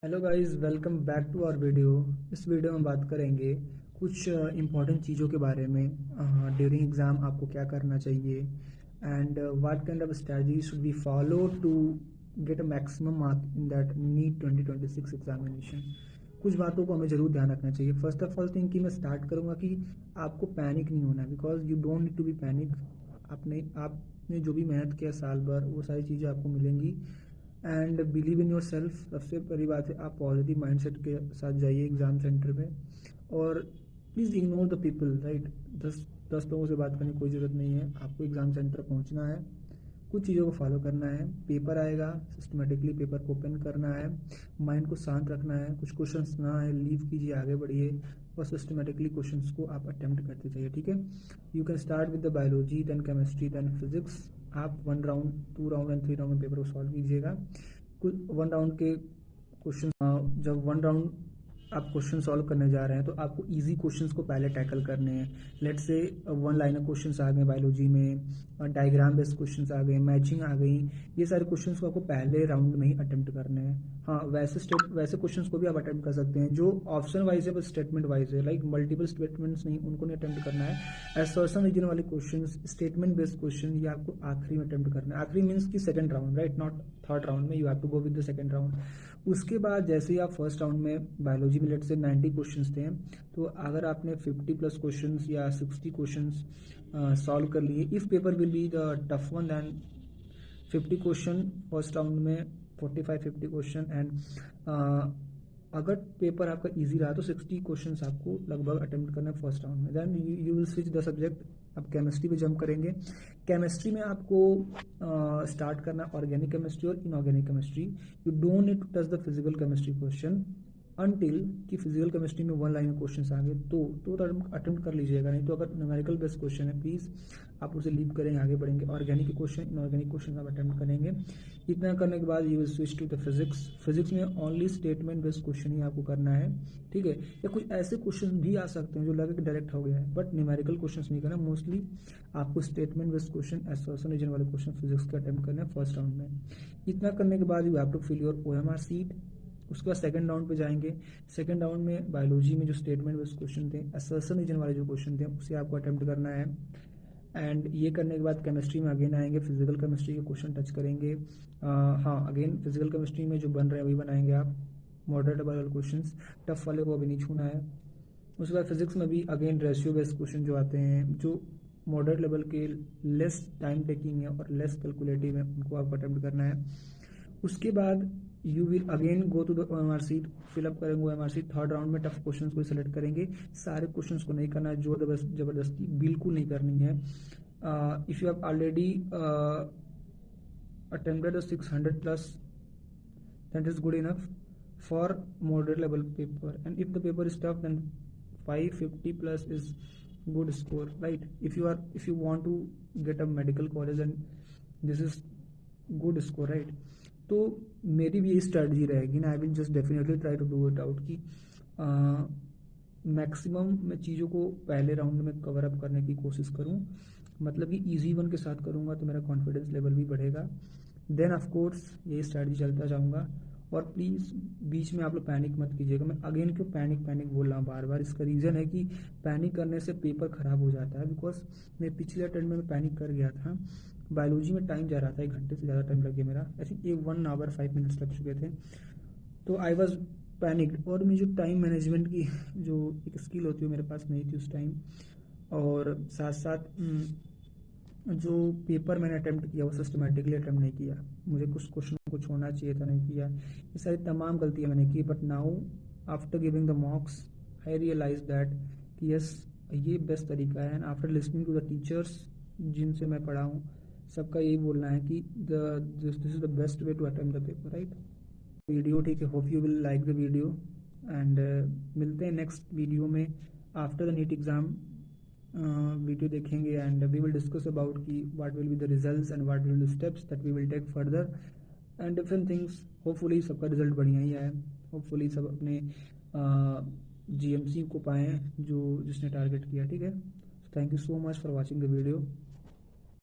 Hello guys, welcome back to our video. इस video में बात करेंगे कुछ इम्पॉर्टेंट चीज़ों के बारे में। ड्यूरिंग एग्ज़ाम आपको क्या करना चाहिए and what kind of strategy should be follow to get a maximum mark in that NEET 2026 examination. कुछ बातों को हमें ज़रूर ध्यान रखना चाहिए। फर्स्ट ऑफ ऑल थिंग कि मैं स्टार्ट करूँगा कि आपको पैनिक नहीं होना है, because you don't need to be panic. आपने जो भी मेहनत किया साल भर, वो सारी चीज़ें आपको मिलेंगी। And believe in your self. सबसे पहली बात है, आप पॉजिटिव माइंडसेट के साथ जाइए एग्ज़ाम सेंटर में। और please ignore the people, right. दस दस लोगों से बात करने की कोई ज़रूरत नहीं है। आपको एग्ज़ाम सेंटर पहुंचना है, कुछ चीज़ों को फॉलो करना है। पेपर आएगा, सिस्टमेटिकली पेपर को ओपन करना है, माइंड को शांत रखना है। कुछ क्वेश्चंस ना है, लीव कीजिए, आगे बढ़िए और सिस्टमेटिकली क्वेश्चंस को आप अटेम्प्ट करते जाइए, ठीक है। You can start with the biology, then chemistry, then physics. आप 1 राउंड, 2 राउंड एंड 3 राउंड में पेपर को सॉल्व कीजिएगा। कुछ 1 राउंड के क्वेश्चन, जब 1 राउंड आप क्वेश्चन सॉल्व करने जा रहे हैं तो आपको इजी क्वेश्चंस को पहले टैकल करने हैं। लेट्स से 1 लाइनर क्वेश्चंस आ गए बायोलॉजी में, डायग्राम बेस्ड क्वेश्चंस आ गए, मैचिंग आ गई। ये सारे क्वेश्चंस को आपको पहले राउंड में ही अटेम्प्ट करने हैं। हाँ, वैसे क्वेश्चंस को भी आप अटेम्प्ट कर सकते हैं जो ऑप्शन वाइज है बस स्टेटमेंट वाइज है, लाइक मल्टीपल स्टेटमेंट्स नहीं, उनको नहीं अटेम्प्ट करना है। असर्शन रीजन वाले क्वेश्चन, स्टेटमेंट बेस्ड क्वेश्चन, ये आपको आखिरी में अटेम्प्ट करना है। आखिरी मीन्स की second round, right, not third round में। You have to go with the second round. उसके बाद जैसे ही आप फर्स्ट राउंड में बायोलॉजी में लेट से 90 क्वेश्चंस थे, तो अगर आपने 50+ क्वेश्चंस या 60 क्वेश्चंस सॉल्व कर लिए, if paper will be the tough one, than 50 question first round में, 45-50 क्वेश्चन। एंड अगर पेपर आपका इजी रहा तो 60 क्वेश्चंस आपको लगभग अटेम्प्ट करना है फर्स्ट राउंड में। Then you will switch the subject. आप केमिस्ट्री पे जंप करेंगे। केमिस्ट्री में आपको स्टार्ट करना ऑर्गेनिक केमिस्ट्री और inorganic chemistry. You don't need to touch the physical chemistry question until कि फिजिकल केमिस्ट्री में 1 लाइन क्वेश्चन आ गए तो अटेम्प्ट कर लीजिएगा। नहीं तो अगर न्यूमेरिकल बेस्ड क्वेश्चन है, प्लीज़ आप उसे लीव करेंगे, आगे बढ़ेंगे। ऑर्गेनिक क्वेश्चन, इनऑर्गेनिक क्वेश्चन आप अटेम्प्ट करेंगे। इतना करने के बाद you will switch to the physics. Physics में ओनली स्टेटमेंट बेस्ड क्वेश्चन ही आपको करना है, ठीक है। या कुछ ऐसे क्वेश्चन भी आ सकते हैं जो लगे कि डायरेक्ट हो गया है, बट न्यूमेरिकल क्वेश्चन नहीं करना। मोस्टली आपको statement based question, association reason वाले क्वेश्चन फिजिक्स के अटेम्प्ट करना है फर्स्ट राउंड में। इतना करने के बाद you have to fill your OMR sheet. उसके बाद सेकंड राउंड पे जाएंगे। सेकंड राउंड में बायोलॉजी में जो स्टेटमेंट बेस्ड क्वेश्चन थे, एसर्शन रीजन वाले जो क्वेश्चन थे, उसे आपको अटेम्प्ट करना है। एंड ये करने के बाद केमिस्ट्री में अगेन आएंगे, फिजिकल केमिस्ट्री के क्वेश्चन टच करेंगे। हाँ, अगेन फिजिकल केमिस्ट्री में जो बन रहे हैं वही बनाएंगे आप, मॉडरेट वाले क्वेश्चन, टफ वाले को अभी नहीं छूना है। उसके बाद फिजिक्स में भी अगेन रेशियो बेस्ड क्वेश्चन जो आते हैं, जो मॉडरेट लेवल के लेस टाइम टेकिंग है और लेस कैलकुलेटिव है, उनको आपको अटेम्प्ट करना है। उसके बाद you will again go to the OMR sheet, fill up करेंगे OMR सीट। थर्ड राउंड में टफ क्वेश्चंस को सिलेक्ट करेंगे। सारे क्वेश्चंस को नहीं करना है, जो जबरदस्ती बिल्कुल नहीं करनी है। If you have already attempted the 600 plus, that is good enough for moderate level paper. And if the paper is tough, then 550 plus is good score, right? If you want to get a medical college, and this is good score, right? तो मेरी भी यही strategy रहेगी ना। I will just definitely try to do it out कि maximum मैं चीज़ों को पहले राउंड में कवर अप करने की कोशिश करूं। मतलब कि इजी वन के साथ करूंगा तो मेरा कॉन्फिडेंस लेवल भी बढ़ेगा। देन ऑफ कोर्स यही स्ट्रैटेजी चलता जाऊंगा। और प्लीज़ बीच में आप लोग पैनिक मत कीजिएगा। मैं अगेन क्यों पैनिक पैनिक बोल रहा हूँ बार बार, इसका रीज़न है कि पैनिक करने से पेपर ख़राब हो जाता है। बिकॉज मैं पिछले अटेम्प्ट में पैनिक कर गया था। बायोलॉजी में टाइम जा रहा था, 1 घंटे से ज़्यादा टाइम लग गया मेरा, ऐसे 1 आवर 5 मिनट्स लग चुके थे। तो आई वॉज पैनिक्ड, और मुझे जो टाइम मैनेजमेंट की जो एक स्किल होती है मेरे पास नहीं थी उस टाइम। और साथ साथ जो पेपर मैंने अटेम्प्ट किया वो सिस्टमेटिकली अटेम्प्ट नहीं किया। मुझे कुछ क्वेश्चन को छोड़ना चाहिए था, नहीं किया। ये सारी तमाम गलतियाँ मैंने की। But now after giving the mocks I realize that कि यस, ये बेस्ट तरीका है। And after listening to the teachers जिनसे मैं पढ़ा हूँ, सबका यही बोलना है कि this is the best way to attempt the paper, right. Video, ठीक है। Hope you will like the video. And मिलते हैं नेक्स्ट वीडियो में after the NEET exam. Video देखेंगे and we will discuss about कि what will be the results and what will the steps that we will take further and different things. Hopefully सबका result बढ़िया ही आए। Hopefully सब अपने GMC को पाएँ जो जिसने टारगेट किया, ठीक है। Thank you so much for watching the video.